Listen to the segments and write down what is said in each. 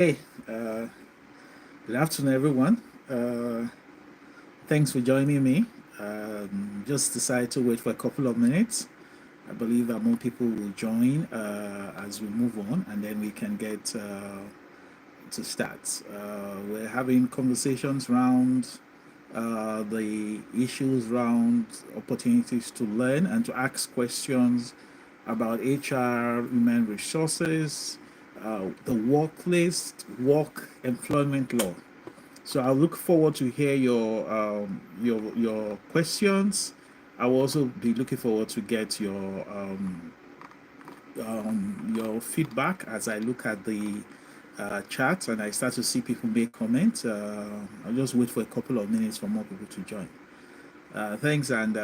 Hey, uh, good afternoon, everyone. Uh, Thanks for joining me. Just decided to wait for a couple of minutes. I believe that more people will join as we move on, and then we can get to start. We're having conversations around the issues around opportunities to learn and to ask questions about HR, human resources, the workplace, work employment law. So I look forward to hear your questions. I will also be looking forward to get your feedback as I look at the chat and I start to see people make comments. I'll just wait for a couple of minutes for more people to join. Thanks, and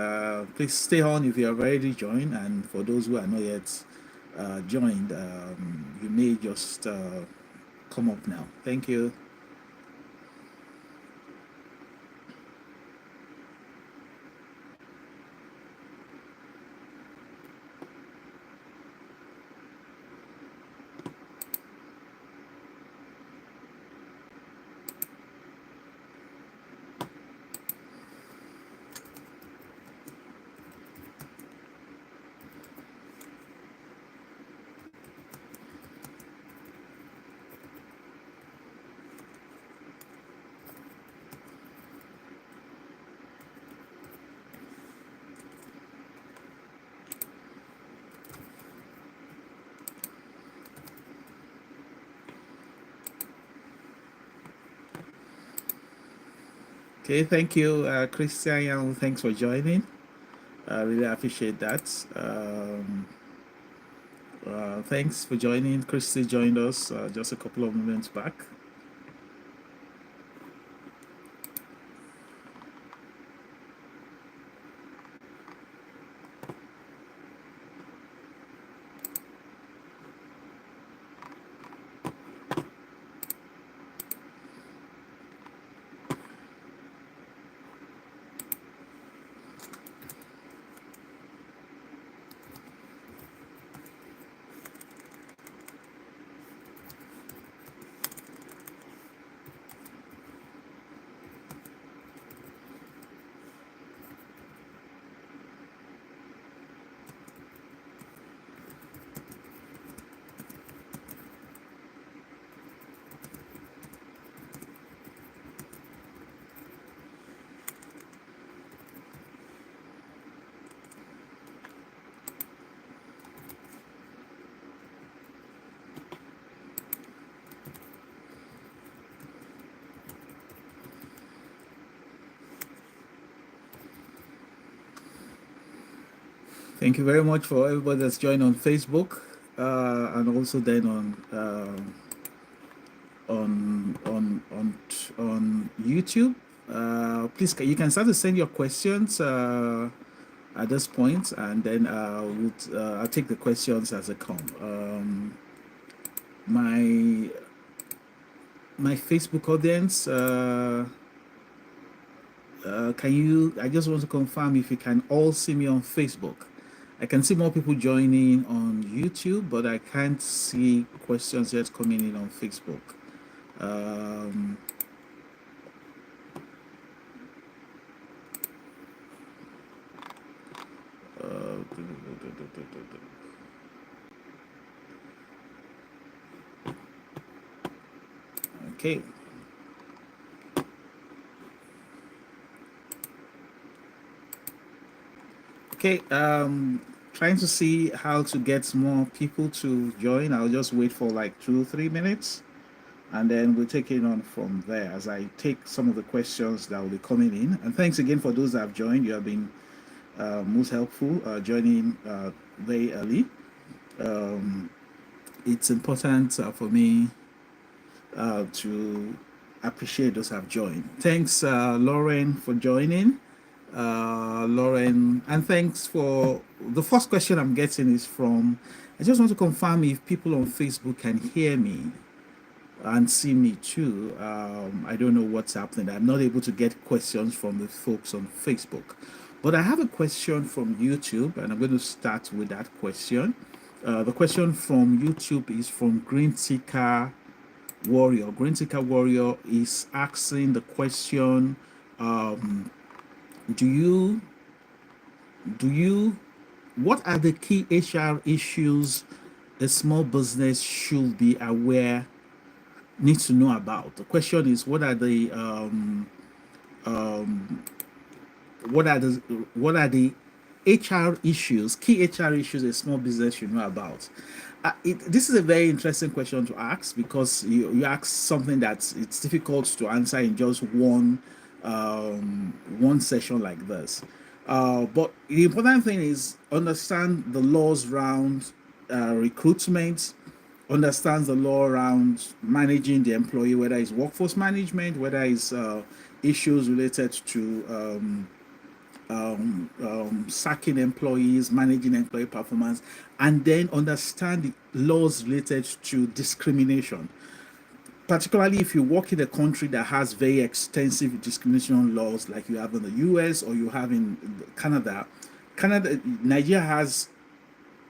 please stay on if you have already joined. And for those who are not yet joined, you may just come up now. Thank you. Okay, thank you, Christian. Thanks for joining. I really appreciate that. Thanks for joining. Christy joined us just a couple of moments back. Thank you very much for everybody that's joined on Facebook and also then on YouTube. Please, you can start to send your questions at this point, and then I'll take the questions as they come. My my Facebook audience. Can you? I just want to confirm if you can all see me on Facebook. I can see more people joining on YouTube, but I can't see questions yet coming in on Facebook. Um, uh, okay. Okay. Trying to see how to get more people to join. I'll just wait for like 2 3 minutes, and then we'll take it on from there as I take some of the questions that will be coming in. And thanks again for those that have joined. You have been most helpful joining very early. Um, it's important for me to appreciate those who have joined. Thanks, Lauren, for joining. Lauren, and thanks for the first question I'm getting is from. I just want to confirm if people on Facebook can hear me and see me too. I don't know what's happening. I'm not able to get questions from the folks on Facebook. But I have a question from YouTube, and I'm going to start with that question. The question from YouTube is from Green Seeker Warrior. Green Ticker Warrior is asking the question: Do you do you what are the key HR issues a small business should be aware, need to know about? The question is, what are the what are the HR issues, key HR issues a small business should know about? This is a very interesting question to ask, because you ask something that it's difficult to answer in just one session like this. But the important thing is understand the laws around recruitment, understands the law around managing the employee, whether it's workforce management, whether it's issues related to sacking employees, managing employee performance, and then understand the laws related to discrimination. Particularly if you work in a country that has very extensive discrimination laws, like you have in the US or you have in Canada. Nigeria has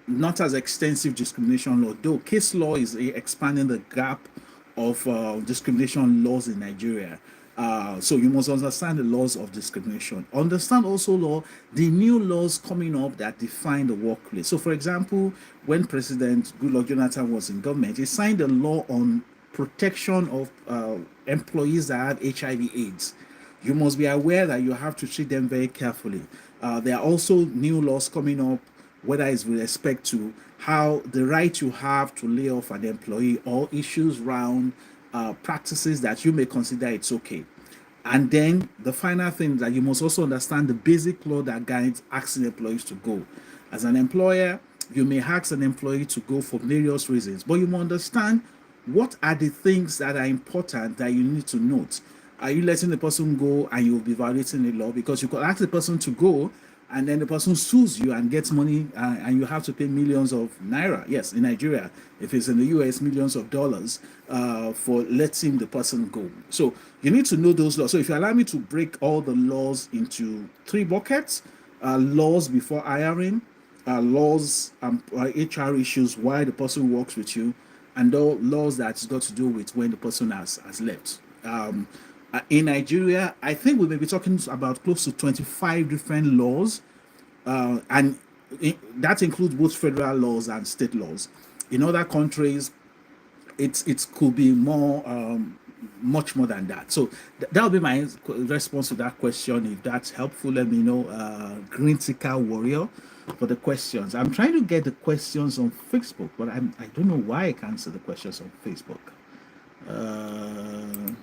not as extensive discrimination law, though case law is expanding the gap of discrimination laws in Nigeria. So you must understand the laws of discrimination. Understand also the new laws coming up that define the workplace. So, for example, when President Goodluck Jonathan was in government, he signed a law on protection of employees that have HIV/AIDS. You must be aware that you have to treat them very carefully. There are also new laws coming up, whether it's with respect to how the right you have to lay off an employee, or issues around practices that you may consider it's okay. And then the final thing that you must also understand the basic law that guides asking employees to go. As an employer, you may ask an employee to go for various reasons, but you must understand what are the things that are important that you need to note. Are you letting the person go and you'll be violating the law? Because you could ask the person to go and then the person sues you and gets money, and you have to pay millions of naira. Yes, in Nigeria. If it's in the US, millions of dollars for letting the person go. So you need to know those laws. So if you allow me to break all the laws into three buckets: laws before hiring, laws, HR issues, why the person works with you, and all laws that's got to do with when the person has left. In Nigeria, I think we may be talking about close to 25 different laws, and that includes both federal laws and state laws. In other countries, it could be more, much more than that. So that will be my response to that question. If that's helpful, let me know. Green Ticker Warrior for the questions. I'm trying to get the questions on Facebook, but I don't know why I can't see the questions on Facebook. Uh,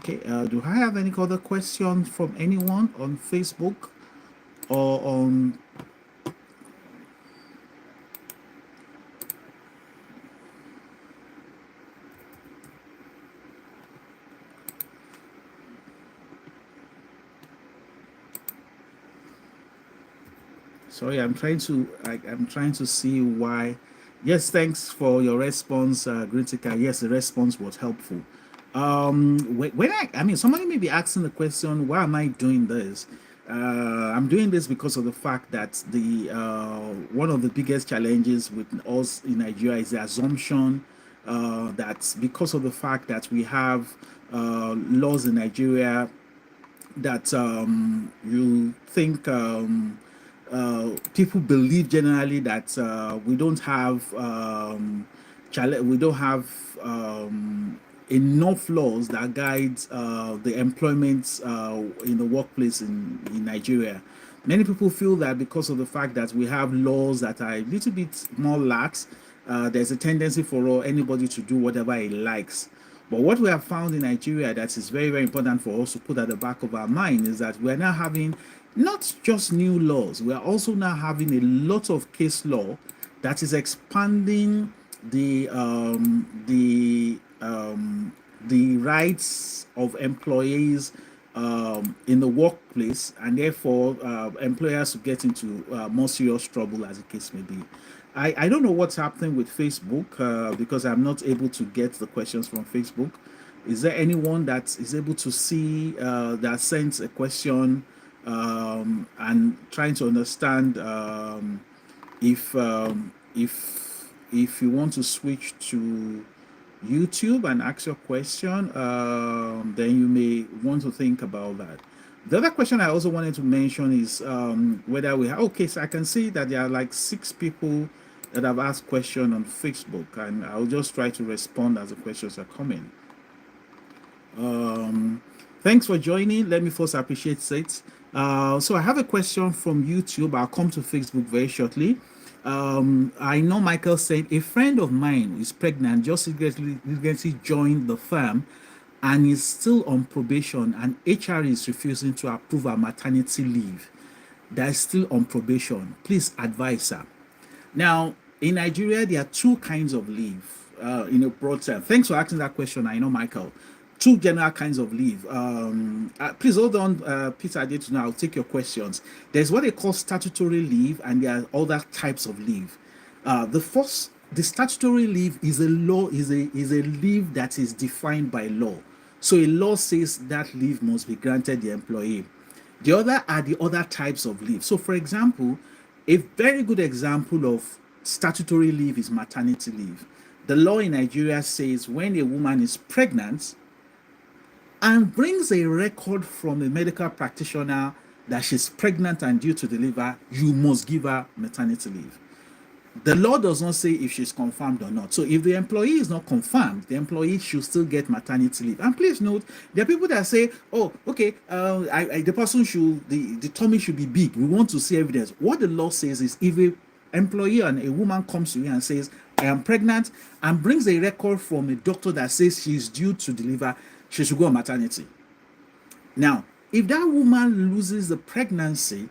Okay, do I have any other questions from anyone on Facebook or on? Sorry, I'm trying to see why. Yes, thanks for your response, Gritika. Yes, the response was helpful. I mean, somebody may be asking the question, why am I doing this? I'm doing this because of the fact that the one of the biggest challenges with us in Nigeria is the assumption that because of the fact that we have laws in Nigeria, that you think people believe generally that we don't have enough laws that guide the employment in the workplace in Nigeria. Many people feel that because of the fact that we have laws that are a little bit more lax, there's a tendency for anybody to do whatever he likes. But what we have found in Nigeria that is very, very important for us to put at the back of our mind is that we're now having not just new laws, we are also now having a lot of case law that is expanding the rights of employees in the workplace, and therefore employers to get into more serious trouble, as the case may be. I don't know what's happening with Facebook because I'm not able to get the questions from Facebook. Is there anyone that is able to see that sends a question and trying to understand if you want to switch to YouTube and ask your question, then you may want to think about that. The other question I also wanted to mention is whether we have, okay, so I can see that there are like 6 people that have asked questions on Facebook, and I'll just try to respond as the questions are coming. Thanks for joining. Let me first appreciate it. So I have a question from YouTube. I'll come to Facebook very shortly. I know Michael said a friend of mine is pregnant, just recently joined the firm and is still on probation, and HR is refusing to approve her maternity leave. That is still on probation. Please advise her. Now, in Nigeria, there are 2 kinds of leave in a broad term. Thanks for asking that question. I know, Michael. 2 general kinds of leave. Please hold on, Peter. I need to know. I'll take your questions. There's what they call statutory leave, and there are other types of leave. The statutory leave is a law, is a leave that is defined by law. So a law says that leave must be granted the employee. The other are the other types of leave. So, for example, a very good example of statutory leave is maternity leave. The law in Nigeria says when a woman is pregnant and brings a record from a medical practitioner that she's pregnant and due to deliver, you must give her maternity leave. The law does not say if she's confirmed or not. So if the employee is not confirmed, the employee should still get maternity leave. And please note, there are people that say, oh, okay, the person should, the tummy should be big. We want to see evidence. What the law says is if a employee and a woman comes to you and says, I am pregnant, and brings a record from a doctor that says she's due to deliver, she should go on maternity. Now, if that woman loses the pregnancy,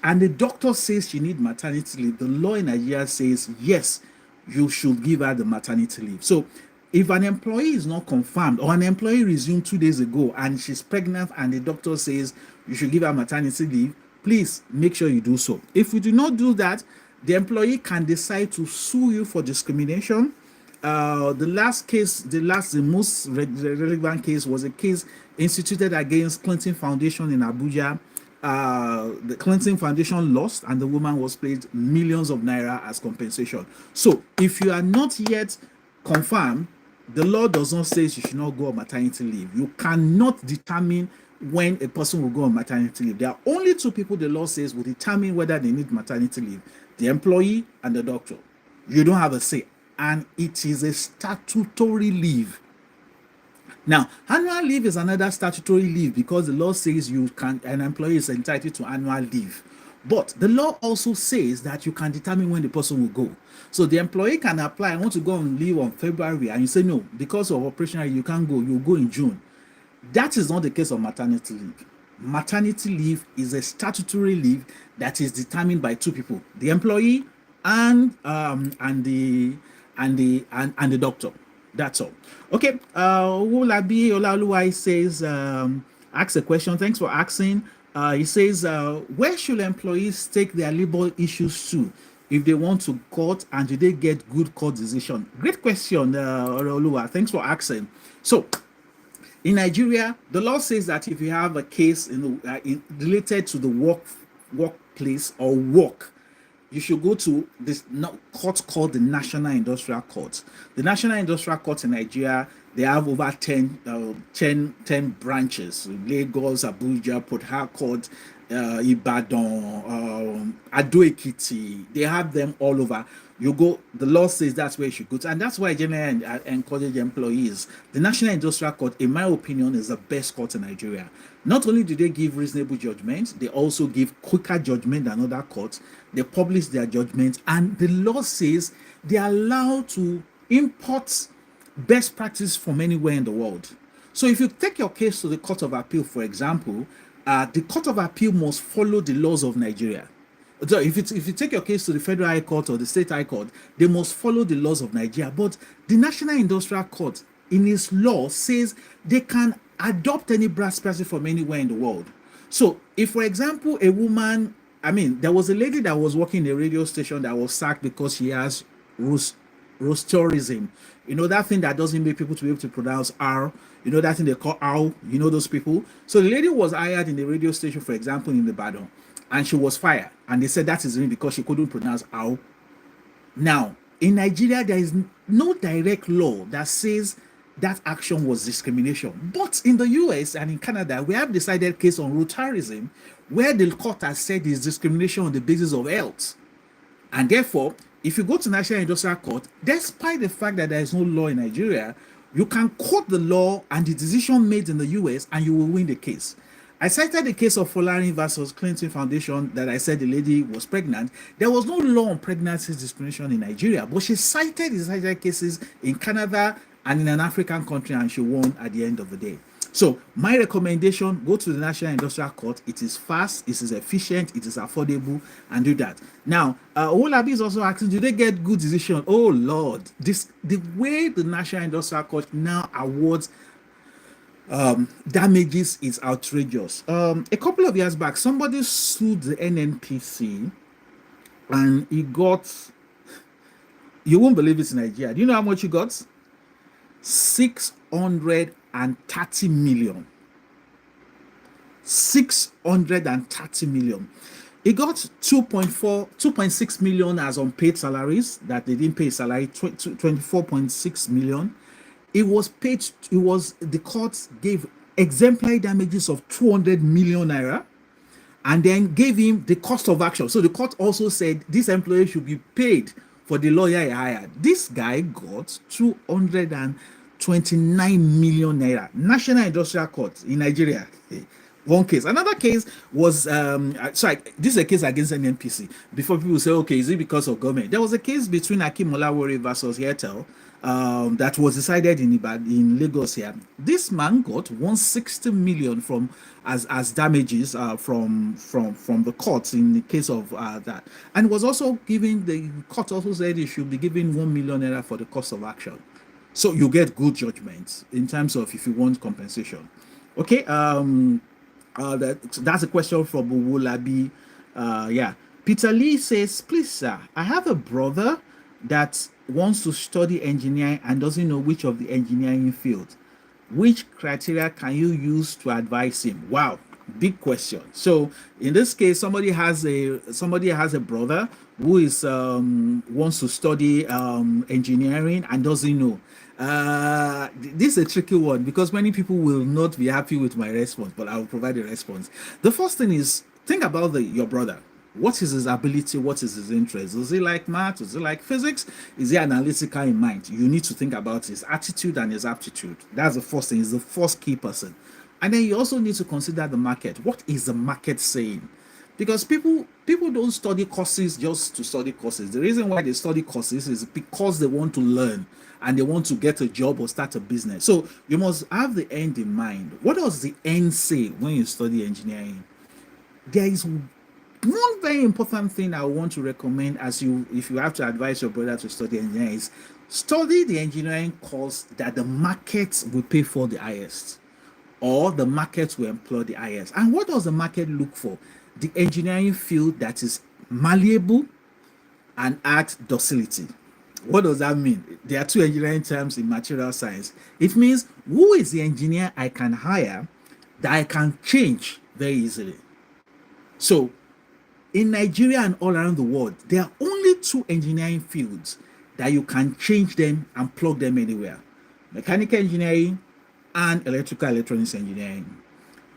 and the doctor says she needs maternity leave, the law in Nigeria says, yes, you should give her the maternity leave. So if an employee is not confirmed, or an employee resumed 2 days ago and she's pregnant and the doctor says you should give her maternity leave, please make sure you do so. If you do not do that, the employee can decide to sue you for discrimination. The most relevant case was a case instituted against Clinton Foundation in Abuja. The Clinton Foundation lost, and the woman was paid millions of naira as compensation. So, if you are not yet confirmed, the law does not say you should not go on maternity leave. You cannot determine when a person will go on maternity leave. There are only 2 people the law says will determine whether they need maternity leave: the employee and the doctor. You don't have a say, and it is a statutory leave. Now, annual leave is another statutory leave because the law says an employee is entitled to annual leave. But the law also says that you can determine when the person will go. So the employee can apply, I want to go on leave on February, and you say, no, because of operational, you can't go, you'll go in June. That is not the case of maternity leave. Maternity leave is a statutory leave that is determined by 2 people: the employee and the doctor. That's all. Okay. Wulabi Olaluwai says, ask a question. Thanks for asking. He says, where should employees take their labor issues to if they want to court, and do they get good court decision? Great question, Olaluwa. Thanks for asking. So, in Nigeria, the law says that if you have a case related to the workplace or work, you should go to this court called the National Industrial Court. The National Industrial Court in Nigeria, they have over 10 branches: Lagos, Abuja, Port Harcourt, Ibadan, Ado Ekiti. They have them all over. You go, the law says that's where you should go to, and that's why I generally encourage employees. The National Industrial Court, in my opinion, is the best court in Nigeria. Not only do they give reasonable judgments, they also give quicker judgment than other courts. They publish their judgments, and the law says they are allowed to import best practice from anywhere in the world. So if you take your case to the Court of Appeal, for example, the Court of Appeal must follow the laws of Nigeria. So if you take your case to the Federal High Court or the State High Court, they must follow the laws of Nigeria. But the National Industrial Court, in its law, says they can adopt any best practice from anywhere in the world. So if, for example, a woman I mean, there was a lady that was working in a radio station that was sacked because she has roast, roasterism. You know, that thing that doesn't make people to be able to pronounce R. You know, that thing they call ow. You know, those people. So the lady was hired in the radio station, for example, in the battle, and she was fired. And they said that is because she couldn't pronounce ow. Now, in Nigeria, there is no direct law that says that action was discrimination. But in the US and in Canada, we have decided case on rotarism where the court has said it's discrimination on the basis of health. And therefore, if you go to National Industrial Court, despite the fact that there is no law in Nigeria, you can quote the law and the decision made in the US and you will win the case. I cited the case of Folari versus Clinton Foundation that I said the lady was pregnant. There was no law on pregnancy discrimination in Nigeria, but she cited the cases in Canada and in an African country, and she won at the end of the day. So my recommendation, go to the National Industrial Court. It is fast, it is efficient, it is affordable, and do that. Now, Olabi is also asking, do they get good decision? Oh Lord, the way the National Industrial Court now awards damages is outrageous. A couple of years back, somebody sued the NNPC and he got, you won't believe it, in Nigeria. Do you know how much he got? 630 million. 630 million. He got 2.6 million as unpaid salaries that they didn't pay salary, 24.6 million. It was paid, the court gave exemplary damages of 200 million naira and then gave him the cost of action. So the court also said this employee should be paid for the lawyer he hired. This guy got 229 million naira. National Industrial Court in Nigeria. One case. Another case was sorry, this is a case against an NPC. Before people say, okay, is it because of government? There was a case between Akim Olawore versus Airtel that was decided in Lagos here. This man got 160 million from as damages from the court in the case of that, and was also given, the court also said he should be given 1 million naira for the cost of action. So you get good judgments in terms of if you want compensation. Okay, that's a question from Uwolabi. Yeah, Peter Lee says, please sir, I have a brother that wants to study engineering and doesn't know which of the engineering field. Which criteria can you use to advise him? Wow, big question. So in this case, somebody has a brother who is wants to study engineering and doesn't know. This is a tricky one because many people will not be happy with my response, but I will provide a response. The first thing is, think about your brother. What is his ability? What is his interest? Does he like math? Does he like physics? Is he analytical in mind? You need to think about his attitude and his aptitude. That's the first thing. He's the first key person. And then you also need to consider the market. What is the market saying? Because people don't study courses just to study courses. The reason why they study courses is because they want to learn and they want to get a job or start a business. So you must have the end in mind. What does the end say when you study engineering? There is one very important thing I want to recommend if you have to advise your brother to study engineering is study the engineering course that the market will pay for the highest, or the market will employ the highest. And what does the market look for? The engineering field that is malleable and at docility. What does that mean? There are two engineering terms in material science. It means who is the engineer I can hire that I can change very easily. So in Nigeria and all around the world, there are only two engineering fields that you can change them and plug them anywhere: mechanical engineering and electrical electronics engineering.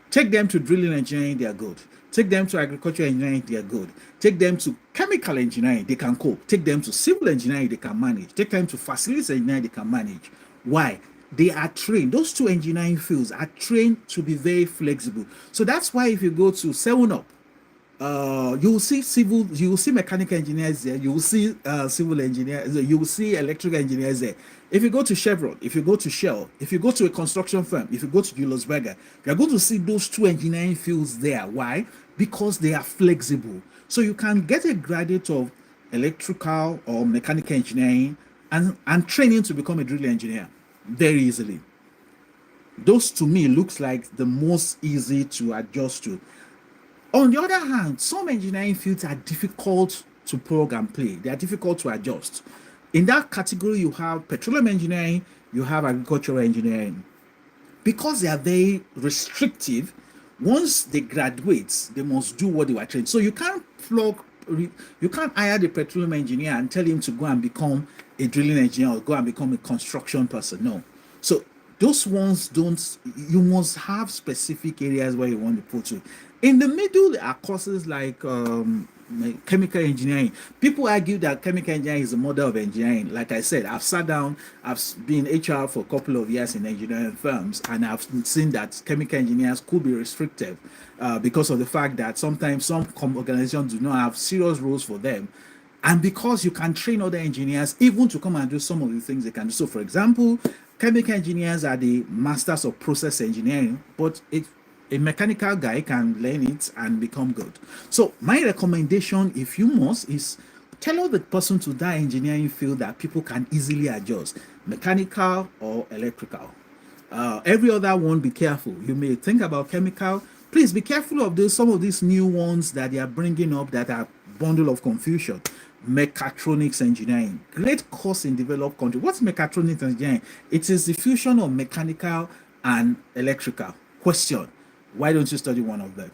Take them to drilling engineering, they are good. Take them to agricultural engineering, they are good. Take them to chemical engineering, they can cope. Take them to civil engineering, they can manage. Take them to facilities engineering, they can manage. Why? They are trained. Those two engineering fields are trained to be very flexible. So that's why if you go to 7up, you will see mechanical engineers there, you will see civil engineers, you will see electrical engineers there. If you go to Chevron, if you go to Shell, if you go to a construction firm, if you go to Julius Berger, you're going to see those two engineering fields there. Why? Because they are flexible. So you can get a graduate of electrical or mechanical engineering and training to become a drill engineer very easily. Those to me looks like the most easy to adjust to. On the other hand, some engineering fields are difficult to plug and play. They are difficult to adjust. In that category, you have petroleum engineering, you have agricultural engineering. Because they are very restrictive, once they graduate, they must do what they were trained. So you can't hire the petroleum engineer and tell him to go and become a drilling engineer or go and become a construction person. No. So those ones don't, you must have specific areas where you want to put to. In the middle, there are courses like chemical engineering. People argue that chemical engineering is the mother of engineering. Like I said, I've sat down, I've been HR for a couple of years in engineering firms, and I've seen that chemical engineers could be restricted because of the fact that sometimes some organizations do not have serious rules for them. And because you can train other engineers even to come and do some of the things they can do. So, for example, chemical engineers are the masters of process engineering, but a mechanical guy can learn it and become good. So, my recommendation, if you must, is tell the person to that engineering field that people can easily adjust, mechanical or electrical. Every other one, be careful. You may think about chemical. Please be careful of some of these new ones that they are bringing up that are bundle of confusion. Mechatronics engineering, great course in developed country. What's mechatronics engineering? It is the fusion of mechanical and electrical. Question: why don't you study one of them?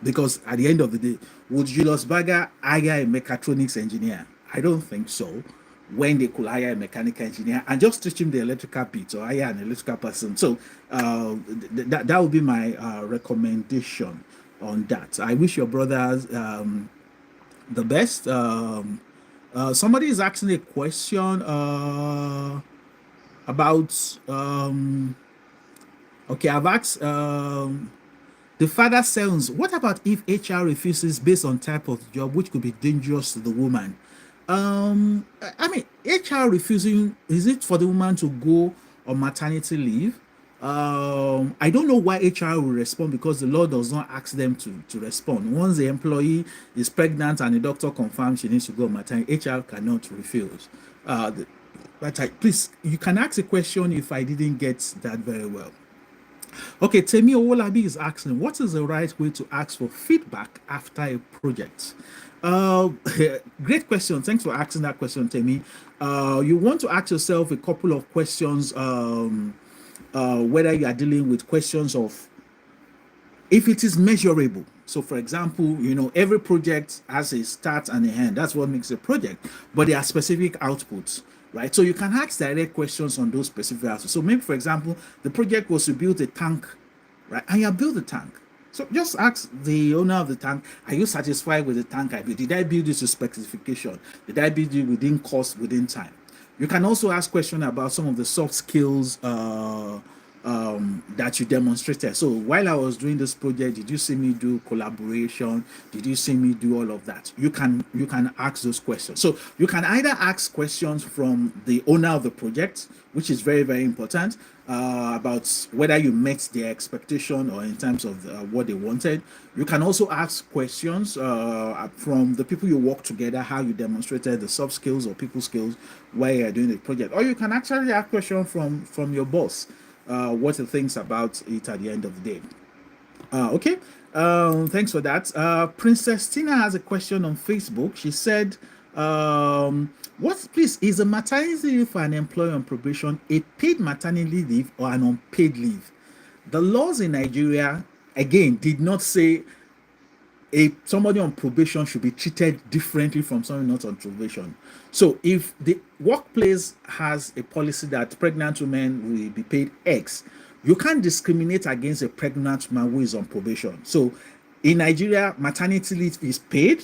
Because at the end of the day, would Julius Berger hire a mechatronics engineer? I don't think so. When they could hire a mechanical engineer and just teach him the electrical bit or hire an electrical person. So that would be my recommendation on that. I wish your brothers the best. Somebody is asking a question about. Okay, I've asked. The father sounds. What about if HR refuses based on type of job, which could be dangerous to the woman? I mean, HR refusing, is it for the woman to go on maternity leave? I don't know why HR will respond because the law does not ask them to respond. Once the employee is pregnant and the doctor confirms she needs to go on maternity, HR cannot refuse. Please, you can ask a question if I didn't get that very well. Okay, Temi Owolabi is asking, what is the right way to ask for feedback after a project? Uh, Great question. Thanks for asking that question, Temi. You want to ask yourself a couple of questions, whether you are dealing with questions of if it is measurable. So, for example, every project has a start and a end. That's what makes a project. But there are specific outputs, right? So you can ask direct questions on those specific outputs. So maybe, for example, the project was to build a tank, right? And you build a tank. So just ask the owner of the tank, are you satisfied with the tank I built? Did I build it to specification? Did I build it within cost, within time? You can also ask questions about some of the soft skills that you demonstrated. So while I was doing this project, did you see me do collaboration? Did you see me do all of that? You can ask those questions. So you can either ask questions from the owner of the project, which is very, very important, about whether you met their expectation or in terms of what they wanted. You can also ask questions from the people you work together, how you demonstrated the soft skills or people skills while you're doing the project. Or you can actually ask questions from your boss, what he thinks about it at the end of the day. Okay. Thanks for that. Princess Tina has a question on Facebook. She said, what, please, is a maternity leave for an employee on probation a paid maternity leave or an unpaid leave? The laws in Nigeria, again, did not say somebody on probation should be treated differently from someone not on probation. So if the workplace has a policy that pregnant women will be paid X, you can't discriminate against a pregnant woman who is on probation. So in Nigeria, maternity leave is paid,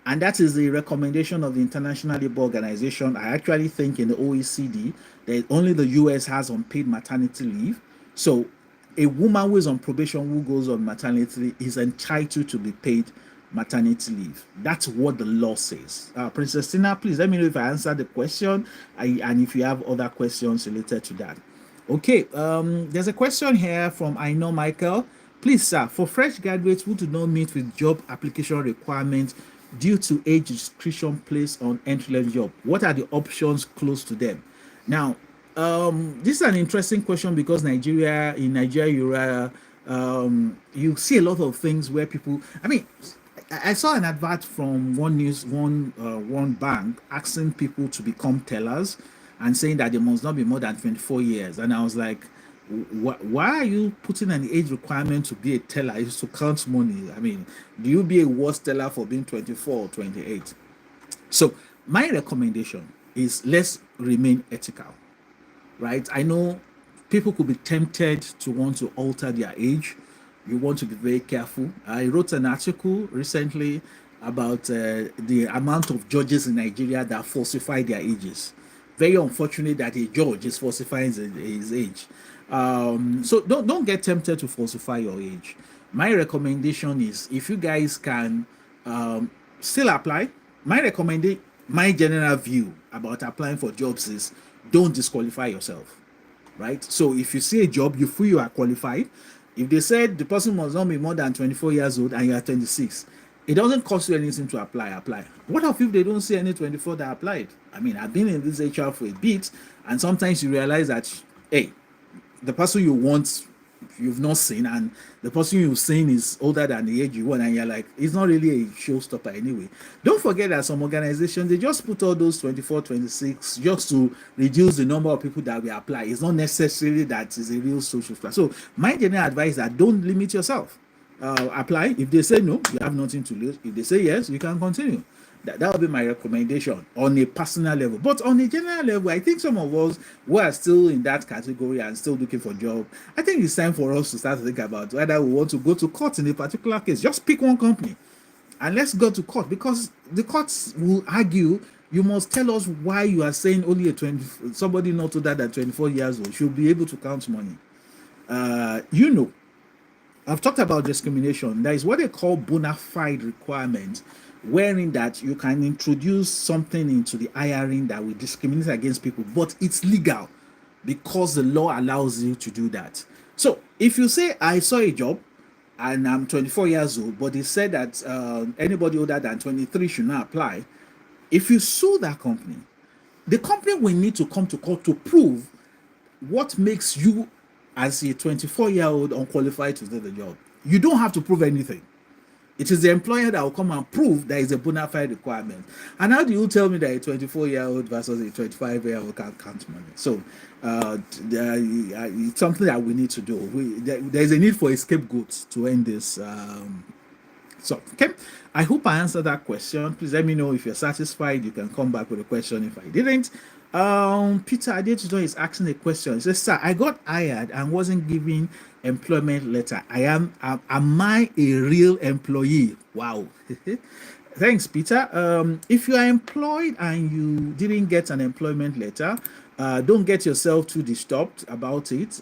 and that is the recommendation of the International Labour Organization. I actually think in the OECD that only the US has unpaid maternity leave. So a woman who is on probation who goes on maternity leave is entitled to be paid maternity leave. That's what the law says. Princess Tina, please let me know if I answered the question and if you have other questions related to that. Okay, there's a question here from I know Michael. Please, sir, for fresh graduates who do not meet with job application requirements due to age restriction placed on entry-level job, what are the options close to them? Now, this is an interesting question because in Nigeria, You see a lot of things where people. I mean, I saw an advert from one bank asking people to become tellers and saying that they must not be more than 24 years. And I was like, why are you putting an age requirement to be a teller? Is to count money. I mean, do you be a worse teller for being 24 or 28? So my recommendation is let's remain ethical, right? I know people could be tempted to want to alter their age. You want to be very careful. I wrote an article recently about the amount of judges in Nigeria that falsify their ages. Very unfortunate that a judge is falsifying his age. So don't get tempted to falsify your age. My recommendation is if you guys can still apply. My general view about applying for jobs is don't disqualify yourself, right? So if you see a job, you feel you are qualified. If they said the person must not be more than 24 years old and you are 26, it doesn't cost you anything to apply. What if they don't see any 24 that applied? I mean, I've been in this HR for a bit, and sometimes you realize that, hey, the person you want you've not seen, and the person you've seen is older than the age you want, and you're like, it's not really a showstopper anyway. Don't forget that some organizations, they just put all those 24, 26 just to reduce the number of people that will apply. It's not necessarily that is a real social class. So my general advice is that don't limit yourself. Apply. If they say no, you have nothing to lose. If they say yes, you can continue. That would be my recommendation on a personal level. But on a general level, I think some of us who are still in that category and still looking for a job, I think it's time for us to start to think about whether we want to go to court in a particular case. Just pick one company and let's go to court, because the courts will argue you must tell us why you are saying only somebody not older than 24 years old should be able to count money. You know, I've talked about discrimination. There is what they call bona fide requirement, wherein that you can introduce something into the hiring that will discriminate against people, but it's legal because the law allows you to do that. So if you say, I saw a job and I'm 24 years old, but they said that anybody older than 23 should not apply, if you sue that company, the company will need to come to court to prove what makes you as a 24-year-old unqualified to do the job. You don't have to prove anything. It is the employer that will come and prove there is a bona fide requirement. And how do you tell me that a 24-year-old versus a 25-year-old can count money? So it's something that we need to do. There's a need for a scapegoat to end this. So, okay, I hope I answered that question. Please let me know if you're satisfied. You can come back with a question if I didn't. Peter Adetuto is asking a question. He says, sir, I got hired and wasn't given employment letter. Am I a real employee? Wow. Thanks, Peter. If you are employed and you didn't get an employment letter, don't get yourself too disturbed about it,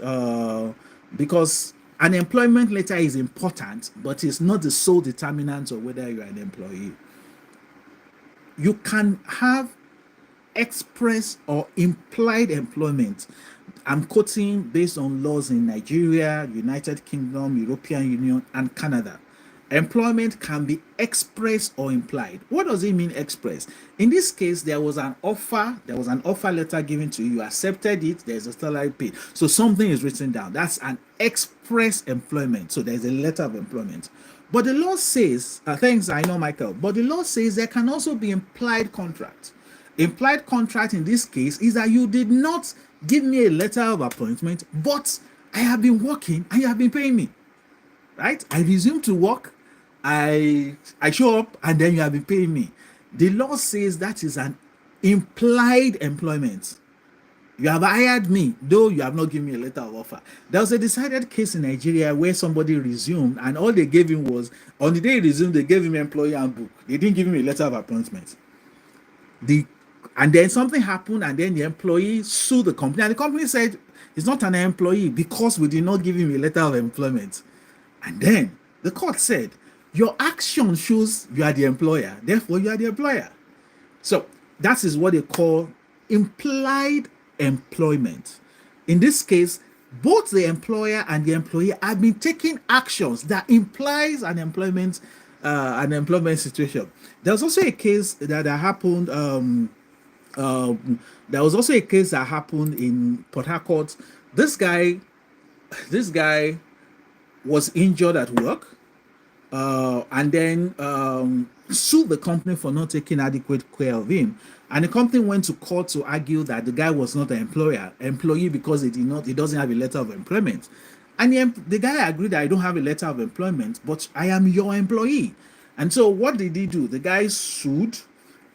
because an employment letter is important, but it's not the sole determinant of whether you are an employee. You can have express or implied employment. I'm quoting based on laws in Nigeria, United Kingdom, European Union, and Canada. Employment can be express or implied. What does it mean express? In this case, there was an offer letter given to you, you accepted it, there's a salary paid. So something is written down. That's an express employment. So there's a letter of employment. But the law says, thanks, I know, Michael, but the law says there can also be implied contract. Implied contract in this case is that you did not give me a letter of appointment, but I have been working and you have been paying me. Right? I resume to work, I show up, and then you have been paying me. The law says that is an implied employment. You have hired me, though you have not given me a letter of offer. There was a decided case in Nigeria where somebody resumed, and all they gave him was, on the day he resumed, they gave him an employee handbook. They didn't give him a letter of appointment. And then something happened, and then the employee sued the company, and the company said he's not an employee because we did not give him a letter of employment. And then the court said, your action shows you are the employer, therefore you are the employer. So that is what they call implied employment. In this case, both the employer and the employee have been taking actions that implies an employment situation. There was also a case that happened. There was also a case that happened in Port Harcourt. This guy was injured at work, and then sued the company for not taking adequate care of him. And the company went to court to argue that the guy was not an employee because he doesn't have a letter of employment. And the guy agreed, I don't have a letter of employment, but I am your employee. And so what did he do? The guy sued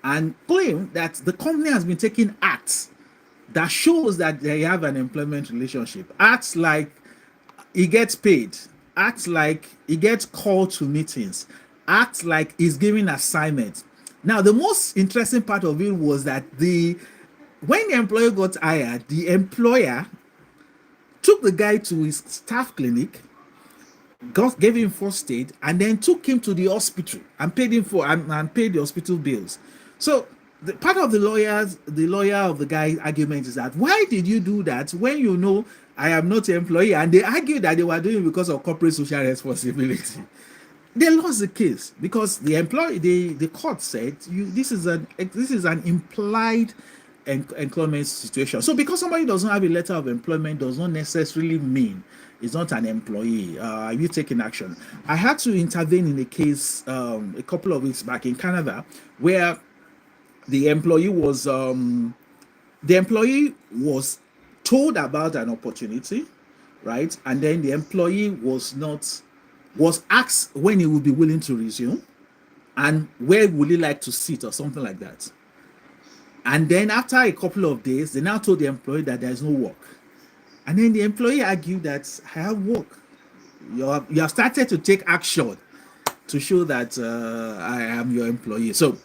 and claimed that the company has been taking acts that shows that they have an employment relationship. Acts like he gets paid, acts like he gets called to meetings, acts like he's giving assignments. Now, the most interesting part of it was that when the employer got hired, the employer took the guy to his staff clinic, gave him first aid, and then took him to the hospital and paid him for and paid the hospital bills. So the part of the lawyer of the guy's argument is that, why did you do that when you know I am not an employee? And they argued that they were doing it because of corporate social responsibility. They lost the case because the court said this is an implied employment situation. So because somebody doesn't have a letter of employment does not necessarily mean it's not an employee. You taking action? I had to intervene in a case a couple of weeks back in Canada where the employee was told about an opportunity, right? And then the employee was asked when he would be willing to resume and where would he like to sit or something like that. And then after a couple of days, they now told the employee that there's no work. And then the employee argued that I have work. You have started to take action to show that I am your employee. So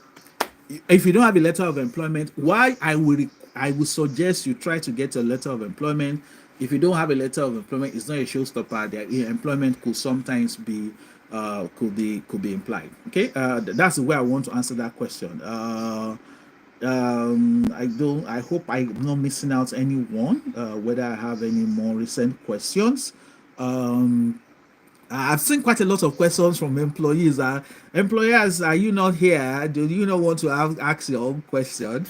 if you don't have a letter of employment, why I would suggest you try to get a letter of employment. If you don't have a letter of employment, it's not a showstopper. The employment could sometimes be implied. Okay, that's the way I want to answer that question. I hope I'm not missing out anyone. Whether I have any more recent questions. I've seen quite a lot of questions from employees. Employers, are you not here? Do you not want to ask your own question?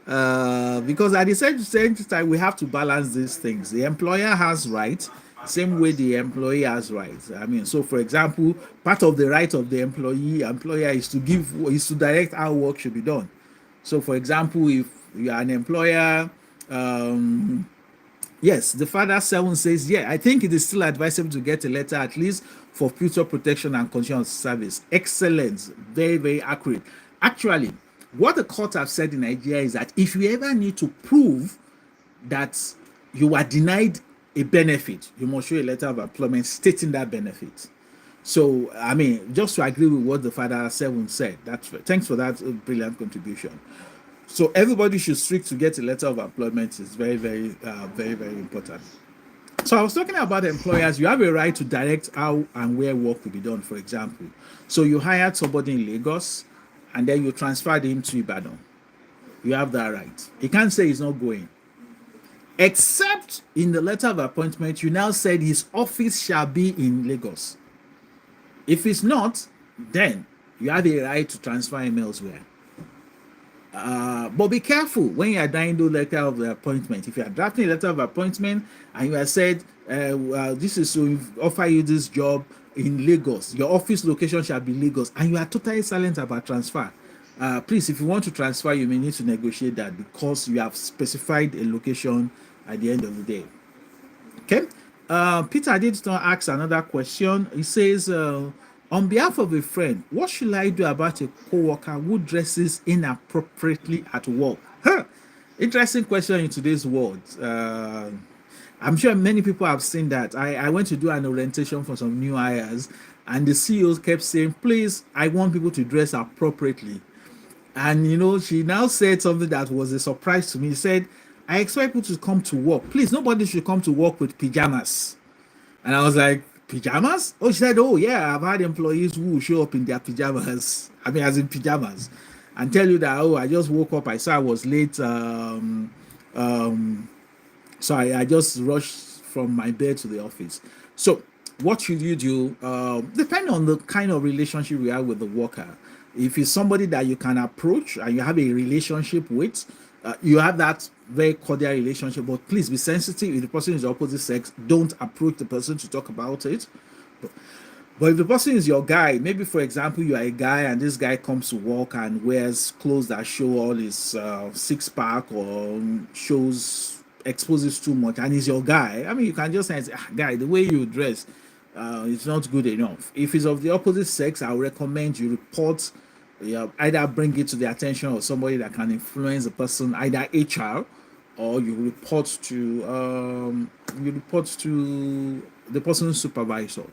Because at the same time, we have to balance these things. The employer has rights, same way the employee has rights. I mean, so for example, part of the right of the employer is to direct how work should be done. So for example, if you are an employer, yes, the father 7 says, yeah, I think it is still advisable to get a letter at least for future protection and continuous service. Excellent. Very, very accurate. Actually, what the court have said in Nigeria is that if you ever need to prove that you are denied a benefit, you must show a letter of employment stating that benefit. So, I mean, just to agree with what the father 7 said, thanks for that brilliant contribution. So everybody should strive to get a letter of employment. Is very, very, very, very important. So I was talking about employers. You have a right to direct how and where work will be done, for example. So you hired somebody in Lagos and then you transferred him to Ibadan. You have that right. He can't say he's not going. Except in the letter of appointment, you now said his office shall be in Lagos. If it's not, then you have a right to transfer him elsewhere. But be careful when you are doing the letter of the appointment. If you are drafting a letter of appointment and you have said, this is to offer you this job in Lagos, your office location shall be Lagos, and you are totally silent about transfer, please, if you want to transfer, you may need to negotiate that because you have specified a location at the end of the day. Okay. Peter did not ask another question. He says, on behalf of a friend, what should I do about a co-worker who dresses inappropriately at work? Interesting question in today's world. I'm sure many people have seen that. I went to do an orientation for some new hires, and the CEOs kept saying, please, I want people to dress appropriately. And, she now said something that was a surprise to me. She said, I expect people to come to work. Please, nobody should come to work with pajamas. And I was like, pajamas? Oh, she said, oh, yeah, I've had employees who show up in their pajamas. I mean, as in pajamas. And tell you that, oh, I just woke up. I saw I was late. So I just rushed from my bed to the office. So what should you do? Depending on the kind of relationship you have with the worker. If it's somebody that you can approach and you have a relationship with, you have that very cordial relationship, but please be sensitive. If the person is the opposite sex, don't approach the person to talk about it. But if the person is your guy, maybe for example, you are a guy and this guy comes to work and wears clothes that show all his six pack or shows exposes too much, and he's your guy. I mean, you can just say, ah, guy, the way you dress, it's not good enough. If it's of the opposite sex, I would recommend you report. Yeah, either bring it to the attention of somebody that can influence the person, either HR, or you report to the person's supervisor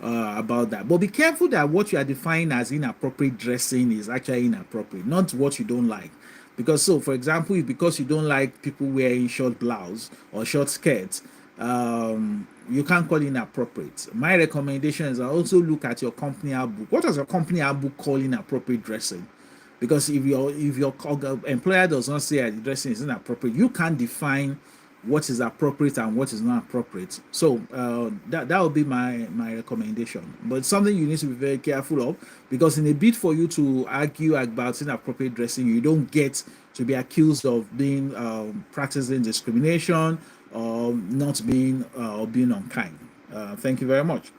about that. But be careful that what you are defining as inappropriate dressing is actually inappropriate, not what you don't like. Because so, for example, because you don't like people wearing short blouse or short skirts, you can't call it inappropriate. My recommendation is I also look at your company handbook. What does your company handbook call inappropriate dressing? Because if your employer does not say that the dressing is inappropriate, you can't define what is appropriate and what is not appropriate. So that would be my recommendation. But it's something you need to be very careful of, because in a bid for you to argue about inappropriate dressing, you don't get to be accused of being practicing discrimination or not being or being unkind. Thank you very much.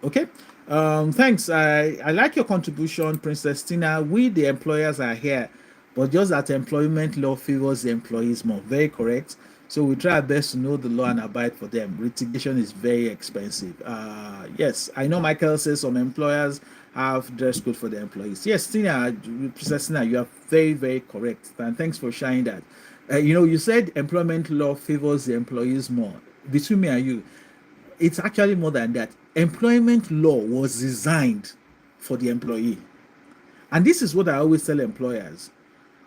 Okay. Thanks. I like your contribution, Princess Tina. We, the employers, are here, but just that employment law favors the employees more. Very correct. So we try our best to know the law and abide for them. Litigation is very expensive. Yes, I know Michael says some employers have dress code for their employees. Yes, Tina, Princess Tina, you are very, very correct. And thanks for sharing that. You said employment law favors the employees more. Between me and you, it's actually more than that. Employment law was designed for the employee. And this is what I always tell employers.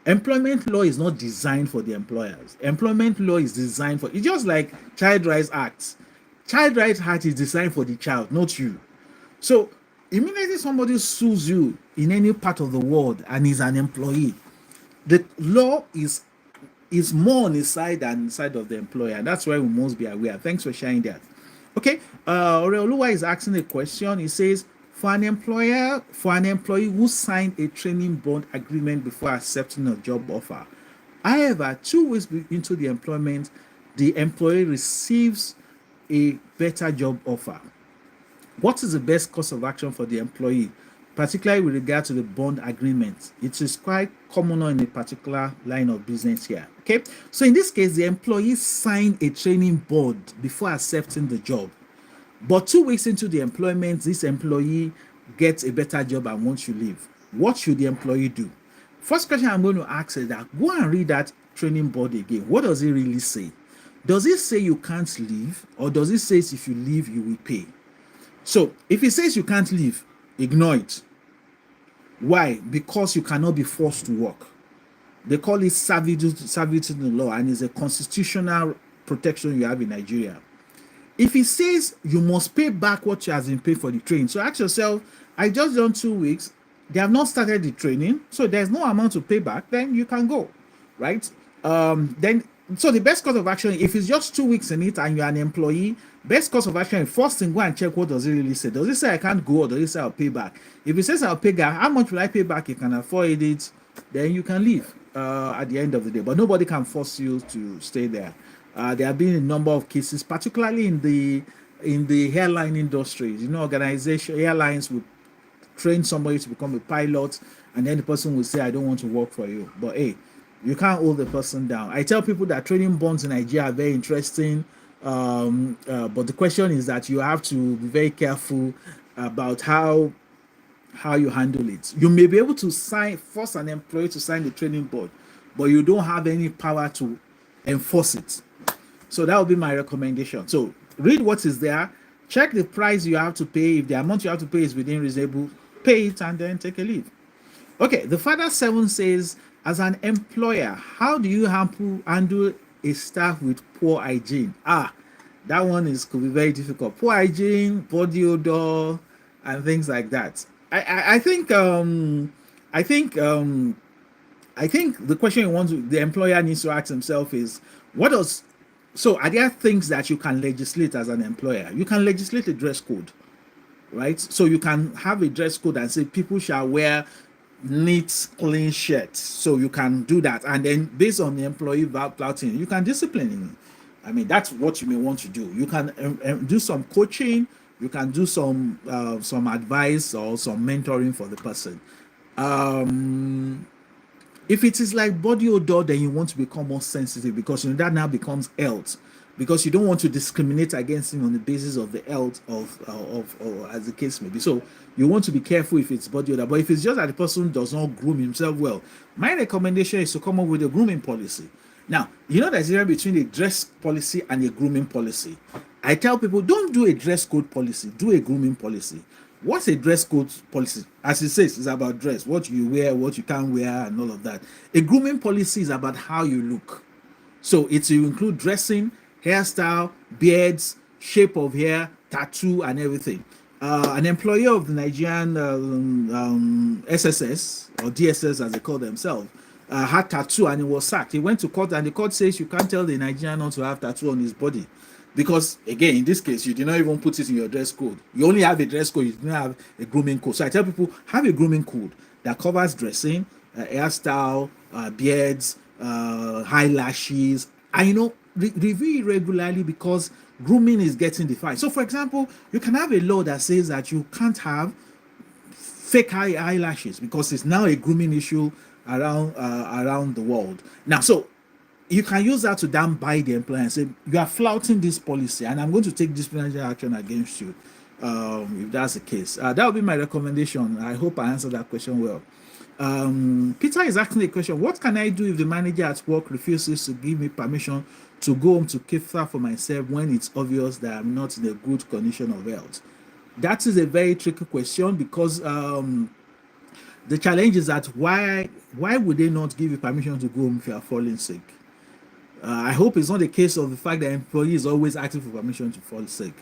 Employment law is not designed for the employers. Employment law is designed for, it's just like Child Rights Act. Child Rights Act is designed for the child, not you. So immediately somebody sues you in any part of the world and is an employee, the law is more on the side than the side of the employer. That's why we must be aware. Thanks for sharing that. Okay, Oreoluwa is asking a question. He says, for an employee who signed a training bond agreement before accepting a job offer, however, 2 weeks into the employment, the employee receives a better job offer. What is the best course of action for the employee, particularly with regard to the bond agreement? It is quite common in a particular line of business here. Okay, so in this case, the employee signed a training bond before accepting the job, but 2 weeks into the employment, this employee gets a better job and wants to leave. What should the employee do? First question I'm going to ask is that go and read that training bond again. What does it really say? Does it say you can't leave, or does it say if you leave, you will pay? So if it says you can't leave, ignore it. Why? Because you cannot be forced to work. They call it servitude to the law, and it's a constitutional protection you have in Nigeria. If it says you must pay back what you have been paid for the training, so ask yourself, I just done 2 weeks, they have not started the training, so there's no amount to pay back, then you can go, right? So the best course of action, if it's just 2 weeks in it and you're an employee, best course of action, first thing, go and check what does it really say. Does it say I can't go, or does it say I'll pay back? If it says I'll pay back, how much will I pay back? You can afford it, then you can leave at the end of the day. But nobody can force you to stay there. There have been a number of cases, particularly in the airline industry. Airlines would train somebody to become a pilot, and then the person will say, I don't want to work for you. But hey, you can't hold the person down. I tell people that training bonds in Nigeria are very interesting, but the question is that you have to be very careful about how you handle it. You may be able to force an employee to sign the training board, but you don't have any power to enforce it. So that would be my recommendation. So read what is there, check the price you have to pay. If the amount you have to pay is within reasonable, pay it and then take a leave. Okay, the Father 7 says, as an employer, how do you handle a staff with poor hygiene? That one could be very difficult. Poor hygiene, body odor, and things like that. I think the question the employer needs to ask himself is, are there things that you can legislate as an employer? You can legislate a dress code, right? So you can have a dress code and say people shall wear neat, clean shirts. So you can do that, and then based on the employee flouting, you can discipline him. I mean, that's what you may want to do. You can do some coaching you can do some advice or some mentoring for the person. If it is like body odor, then you want to become more sensitive, because that now becomes health, because you don't want to discriminate against him on the basis of the health of or as the case may be. So you want to be careful if it's body odor. But if it's just that the person does not groom himself well, my recommendation is to come up with a grooming policy. Now, there's a difference between a dress policy and a grooming policy. I tell people, don't do a dress code policy, do a grooming policy. What's a dress code policy? As it says, it's about dress, what you wear, what you can't wear, and all of that. A grooming policy is about how you look. So it will include dressing, hairstyle, beards, shape of hair, tattoo, and everything. An employee of the Nigerian SSS or DSS, as they call themselves, had tattoo and he was sacked. He went to court and the court says you can't tell the Nigerian not to have tattoo on his body. Because again, in this case, you did not even put it in your dress code. You only have a dress code, you do not have a grooming code. So I tell people, have a grooming code that covers dressing, hairstyle, beards, eyelashes, and review it regularly, because grooming is getting defined. So for example, you can have a law that says that you can't have fake eyelashes, because it's now a grooming issue around the world. Now, so you can use that to down by the employer and say, you are flouting this policy and I'm going to take disciplinary action against you, if that's the case. That would be my recommendation. I hope I answered that question well. Peter is asking a question: what can I do if the manager at work refuses to give me permission to go home to care for myself when it's obvious that I'm not in a good condition of health? That is a very tricky question, because the challenge is that why would they not give you permission to go home if you are falling sick? I hope it's not the case of the fact that employee is always asking for permission to fall sick.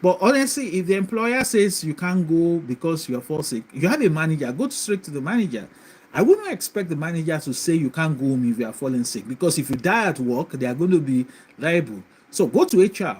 But honestly, if the employer says you can't go because you are fall sick, you have a manager, go straight to the manager. I wouldn't expect the manager to say you can't go home if you are falling sick, because if you die at work, they are going to be liable. So go to HR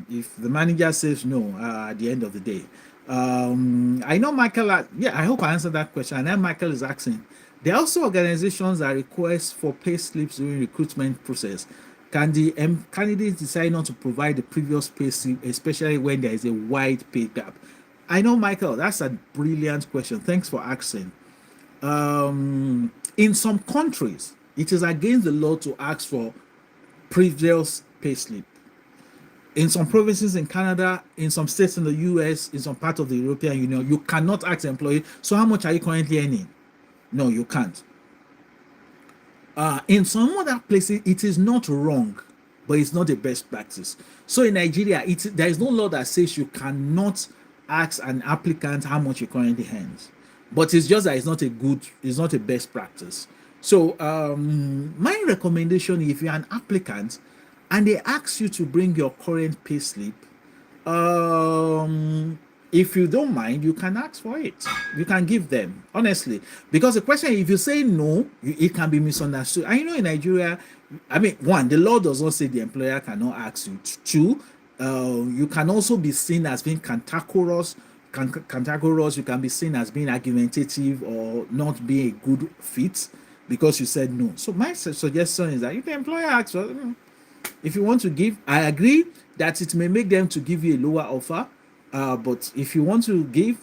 if the manager says no at the end of the day. I know Michael, I hope I answered that question. And then Michael is asking, there are also organizations that request for pay slips during recruitment process. Can the candidates decide not to provide the previous pay slip, especially when there is a wide pay gap? I know, Michael, that's a brilliant question. Thanks for asking. In some countries, it is against the law to ask for previous pay slip. In some provinces in Canada, in some states in the US, in some part of the European Union, you cannot ask the employee, so how much are you currently earning? No, you can't. In some other places, it is not wrong, but it's not the best practice. So in Nigeria, there is no law that says you cannot ask an applicant how much he currently earns, but it's just that it's not a best practice. So my recommendation, if you're an applicant and they ask you to bring your current pay slip, if you don't mind, you can ask for it. You can give them, honestly. Because the question, if you say no, it can be misunderstood. And in Nigeria, one, the law does not say the employer cannot ask you. Two, you can also be seen as being cantankerous. You can be seen as being argumentative or not being a good fit because you said no. So my suggestion is that if the employer asks, if you want to give, I agree that it may make them to give you a lower offer. But if you want to give,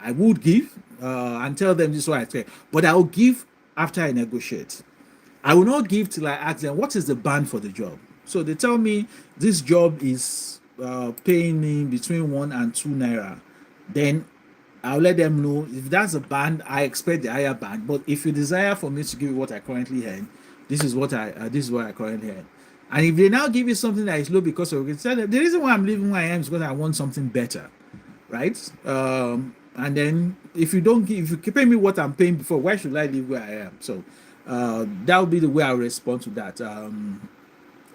I would give and tell them this is what I say. But I will give after I negotiate. I will not give till I ask them what is the band for the job. So they tell me this job is paying me between 1 and 2 naira. Then I'll let them know if that's a band, I expect the higher band. But if you desire for me to give you what I currently earn, this is what I currently earn. And if they now give you something that is low because of it, the reason why I'm leaving where I am is because I want something better, right? And then if you pay me what I'm paying before, why should I leave where I am? So that would be the way I respond to that.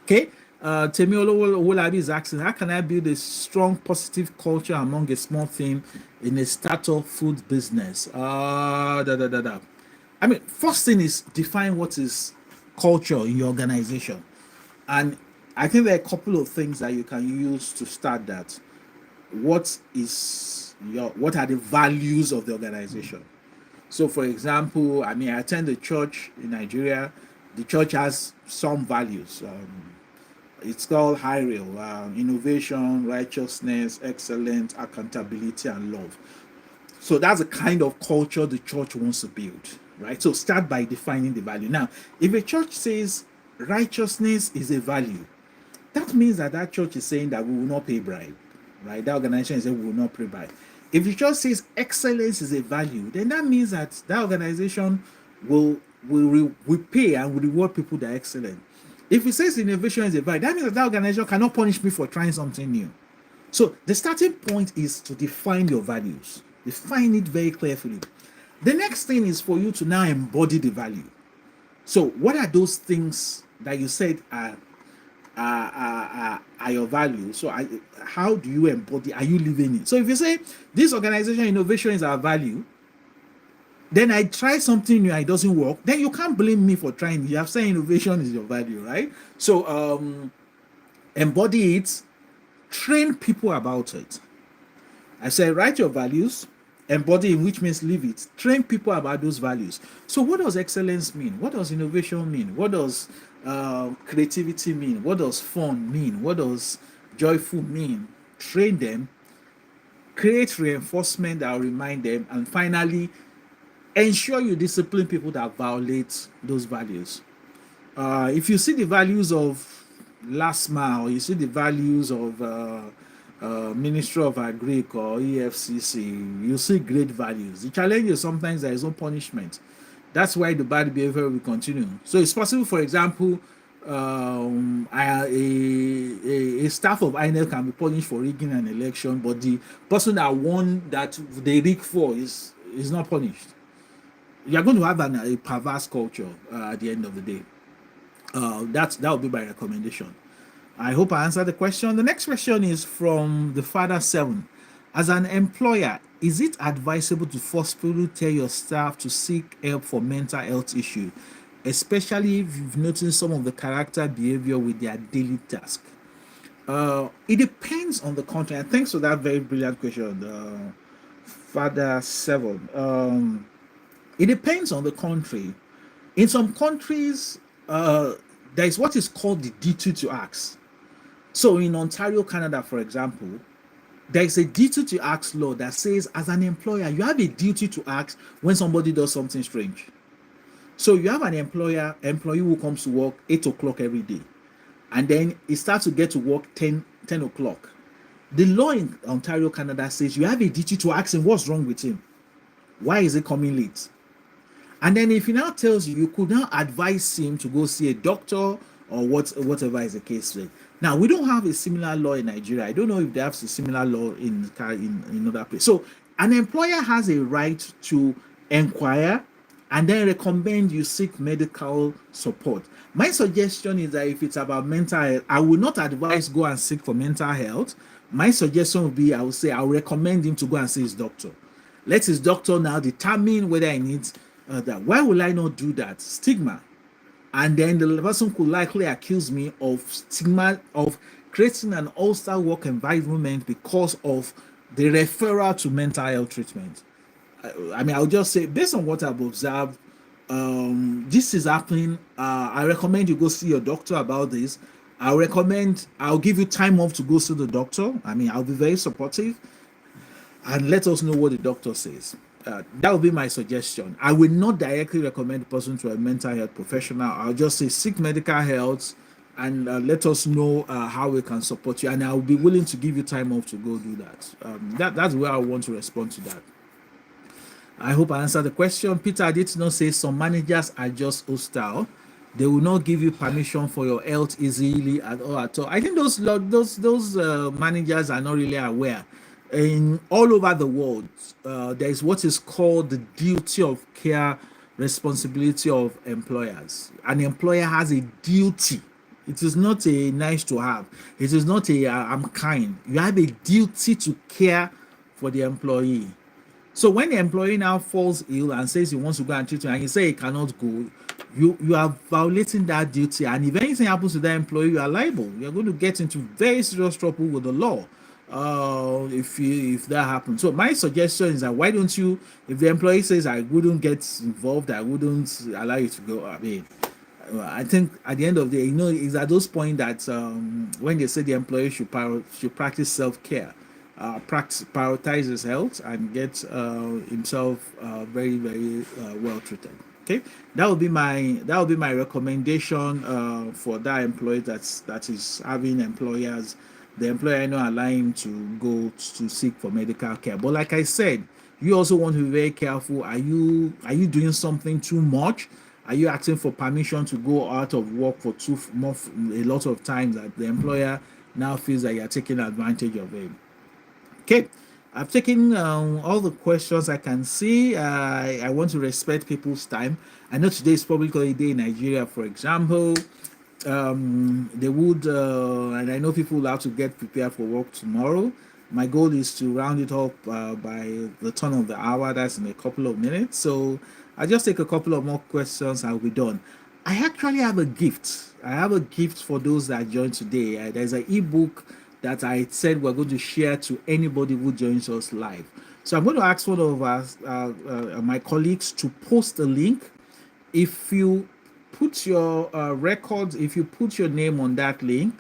Okay. Temiolo Wolabi is asking, how can I build a strong positive culture among a small team in a startup food business? First thing is define what is culture in your organization. And I think there are a couple of things that you can use to start that. What are the values of the organization? So, for example, I attend a church in Nigeria. The church has some values. It's called high rail, innovation, righteousness, excellence, accountability, and love. So that's the kind of culture the church wants to build, right? So start by defining the value. Now, if a church says righteousness is a value, that means that that church is saying that we will not pay bribe, right? That organization is saying we will not pay bribe. If the church says excellence is a value, then that means that that organization will pay and will reward people that are excellent. If it says innovation is a value, that means that that organization cannot punish me for trying something new. So the starting point is to define your values. Define it very carefully. The next thing is for you to now embody the value. So what are those things that you said are your values? So how do you embody? Are you living it? So if you say this organization innovation is our value, then I try something new and it doesn't work, then you can't blame me for trying. You have said innovation is your value, right? So embody it, train people about it. I said write your values, embody it, which means live it. Train people about those values. So what does excellence mean? What does innovation mean? What does creativity mean? What does fun mean? What does joyful mean? Train them, create reinforcement that will remind them, and finally ensure you discipline people that violate those values. If you see the values of last mile, you see the values of Ministry of Agric or EFCC, you see great values. The challenge is sometimes there is no punishment. That's why the bad behavior will continue. So it's possible, for example, a staff of INEC can be punished for rigging an election, but the person that won that they rigged for is not punished. You're going to have a perverse culture at the end of the day. That would be my recommendation. I hope I answered the question. The next question is from the Father 7. As an employer, is it advisable to forcefully tell your staff to seek help for mental health issues, especially if you've noticed some of the character behavior with their daily task? It depends on the country. And thanks for that very brilliant question, Father 7. It depends on the country. In some countries, there is what is called the duty to ask. So in Ontario, Canada, for example, there is a duty to ask law that says, as an employer, you have a duty to ask when somebody does something strange. So you have an employee who comes to work 8 o'clock every day, and then he starts to get to work 10 o'clock. The law in Ontario, Canada says you have a duty to ask him what's wrong with him. Why is he coming late? And then if he now tells you, you could now advise him to go see a doctor or whatever is the case. Now, we don't have a similar law in Nigeria. I don't know if they have a similar law in other places. So an employer has a right to inquire and then recommend you seek medical support. My suggestion is that if it's about mental health, I will not advise go and seek for mental health. My suggestion would be, I would say, I will recommend him to go and see his doctor. Let his doctor now determine whether he needs that. Why will I not do that? Stigma. And then the person could likely accuse me of stigma, of creating an hostile work environment because of the referral to mental health treatment. I mean, I'll just say, based on what I've observed, this is happening. I recommend you go see your doctor about this. I'll give you time off to go see the doctor. I mean, I'll be very supportive, and let us know what the doctor says. That would be my suggestion. I will not directly recommend the person to a mental health professional. I'll just say seek medical health and let us know how we can support you. And I'll be willing to give you time off to go do that. That's where I want to respond to that. I hope I answered the question. Peter did not say some managers are just hostile. They will not give you permission for your health easily at all. I think those managers are not really aware. In all over the world, there is what is called the duty of care responsibility of employers. An employer has a duty. It is not a nice to have. It is not a I'm kind. You have a duty to care for the employee. So when the employee now falls ill and says he wants to go and treat you, and you say he cannot go, you are violating that duty. And if anything happens to that employee, you are liable. You are going to get into very serious trouble with the law. If that happens. So my suggestion is that why don't you, if the employee says I wouldn't get involved, I wouldn't allow you to go, I mean, I think at the end of the day, it's at those point that when they say the employee should practice self care, prioritize his health, and get himself very very well treated. Okay, that would be my recommendation for that employee that is having employers. The employer not allowing him to go to seek for medical care. But like I said, you also want to be very careful. Are you doing something too much? Are you asking for permission to go out of work for too more a lot of times that the employer now feels that you're taking advantage of him? Okay, I've taken all the questions I can see. I want to respect people's time. I know today is public holiday in Nigeria, for example. They would, and I know people will have to get prepared for work tomorrow. My goal is to round it up by the turn of the hour. That's in a couple of minutes. So I'll just take a couple of more questions. I'll be done. I actually have a gift. I have a gift for those that joined today. There's an ebook that I said we're going to share to anybody who joins us live. So I'm going to ask one of us, my colleagues, to post a link. If you put your records, if you put your name on that link,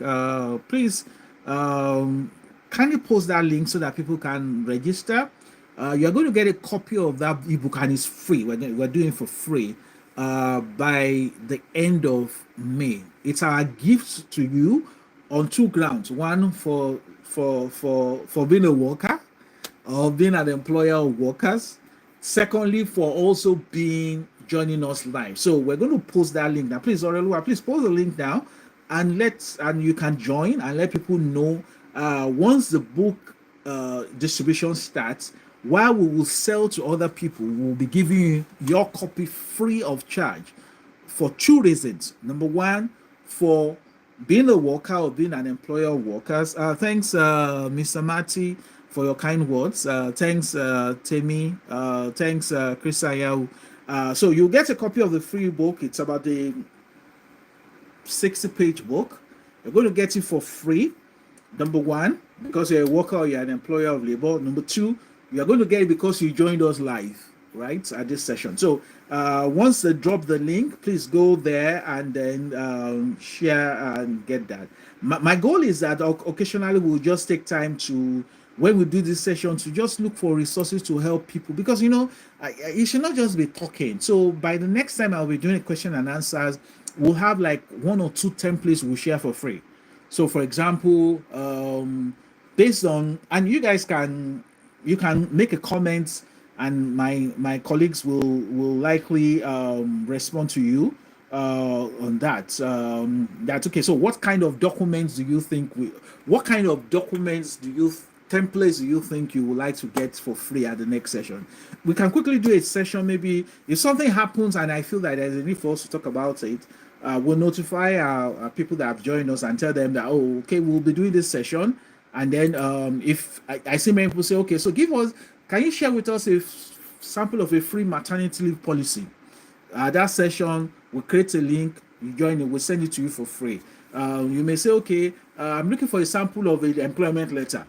please kindly post that link so that people can register. You're going to get a copy of that ebook, and it's free. We're doing it for free by the end of May. It's our gift to you on two grounds. One, for being a worker or being an employer of workers. Secondly, for also being joining us live. So we're going to post that link now. Please, Orelua, please post the link now, and you can join and let people know once the book distribution starts. While we will sell to other people, we'll be giving you your copy free of charge for two reasons. Number one, for being a worker or being an employer of workers. Thanks, Mr. Mati, for your kind words. Thanks, Temi. Thanks, Chris Ayau. So you'll get a copy of the free book. It's about the 60-page book. You're going to get it for free. Number one, because you're a worker or you're an employer of labor. Number two, you're going to get it because you joined us live, right, at this session. So once they drop the link, please go there and then share and get that. My goal is that occasionally we'll just take time to, when we do this session, to just look for resources to help people, because you should not just be talking. So by the next time I'll be doing a question and answers, we'll have like 1 or 2 templates we'll share for free. So for example, based on, and you can make a comment, and my colleagues will likely respond to you on that. That's okay. So what kind of documents do you think templates do you think you would like to get for free at the next session? We can quickly do a session. Maybe if something happens and I feel that there's a need for us to talk about it, we'll notify our people that have joined us and tell them that, oh, okay, we'll be doing this session. And then if I see many people say, okay, so can you share with us a sample of a free maternity leave policy? That session, we'll create a link, you join it, we'll send it to you for free. You may say, okay, I'm looking for a sample of an employment letter.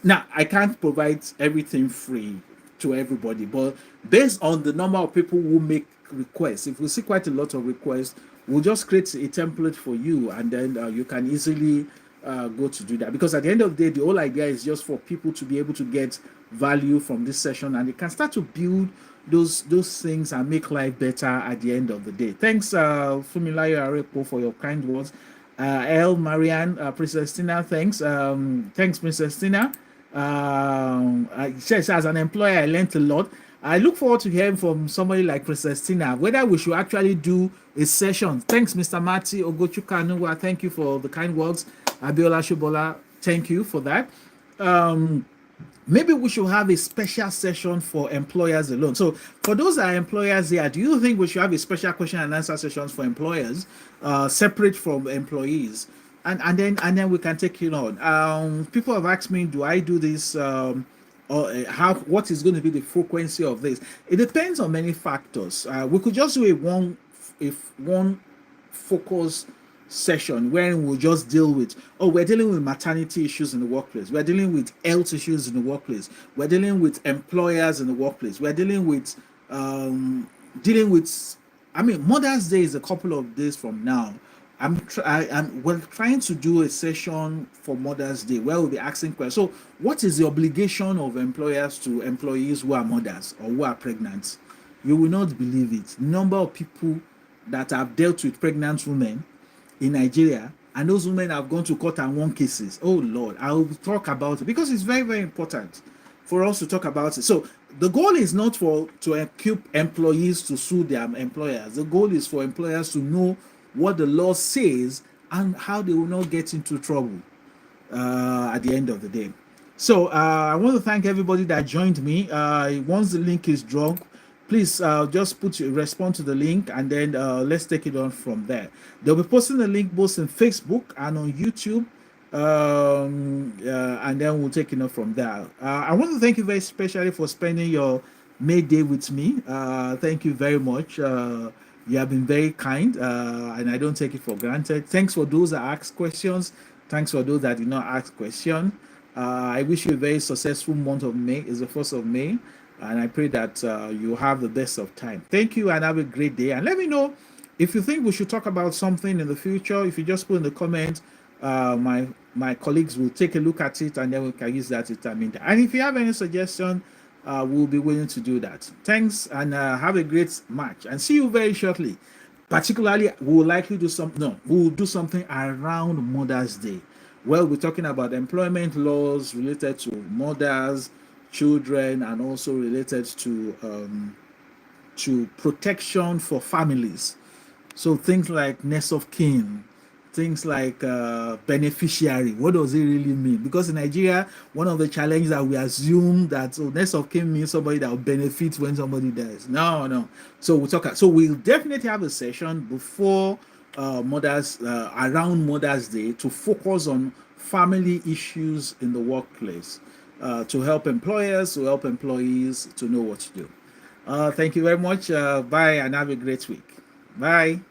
Now, I can't provide everything free to everybody, but based on the number of people who make requests, if we see quite a lot of requests, we'll just create a template for you, and then you can easily go to do that. Because at the end of the day, the whole idea is just for people to be able to get value from this session, and they can start to build those things and make life better at the end of the day. Thanks, Fumilayo Arepo, for your kind words. El Marianne, Princess Tina, thanks. Thanks, Princess Tina. Says, as an employer, I learned a lot. I look forward to hearing from somebody like Princess Tina whether we should actually do a session. Thanks, Mr. Mati Ogochukanuwa. Thank you for the kind words. Abiola Shobola, thank you for that. Maybe we should have a special session for employers alone. So for those that are employers here, do you think we should have a special question and answer sessions for employers, separate from employees? And then we can take it on. People have asked me, do I do this? Or what is going to be the frequency of this? It depends on many factors. We could just do one focus session where we'll just deal with, we're dealing with maternity issues in the workplace, we're dealing with health issues in the workplace, we're dealing with employers in the workplace, we're dealing with I mean, Mother's Day is a couple of days from now. We're trying to do a session for Mother's Day where we'll be asking questions. So, what is the obligation of employers to employees who are mothers or who are pregnant? You will not believe it. Number of people that have dealt with pregnant women in Nigeria, and those women have gone to court and won cases. Oh Lord, I will talk about it because it's very, very important for us to talk about it. So the goal is not for to equip employees to sue their employers. The goal is for employers to know what the law says and how they will not get into trouble at the end of the day. So I want to thank everybody that joined me. Once the link is dropped, please just respond to the link, and then let's take it on from there. They'll be posting the link both in Facebook and on YouTube, and then we'll take it on from there. I want to thank you very especially for spending your May Day with me. Thank you very much. You have been very kind, and I don't take it for granted. Thanks for those that asked questions. Thanks for those that did not ask questions. I wish you a very successful month of May. It's the 1st of May, and I pray that you have the best of time. Thank you, and have a great day. And let me know if you think we should talk about something in the future. If you just put in the comments, my colleagues will take a look at it, and then we can use that to determine that. And if you have any suggestion, we'll be willing to do that. Thanks, and have a great match, and see you very shortly. Particularly, we will likely do some. No, we will do something around Mother's Day. Well, we're talking about employment laws related to mothers, children, and also related to protection for families. So things like next of kin, things like beneficiary. What does it really mean? Because in Nigeria, one of the challenges that we assume that next of kin means somebody that will benefit when somebody dies. No, no. So we'll talk. So we'll definitely have a session before mothers around Mother's Day to focus on family issues in the workplace, to help employers, to help employees to know what to do. Thank you very much. Bye, and have a great week. Bye.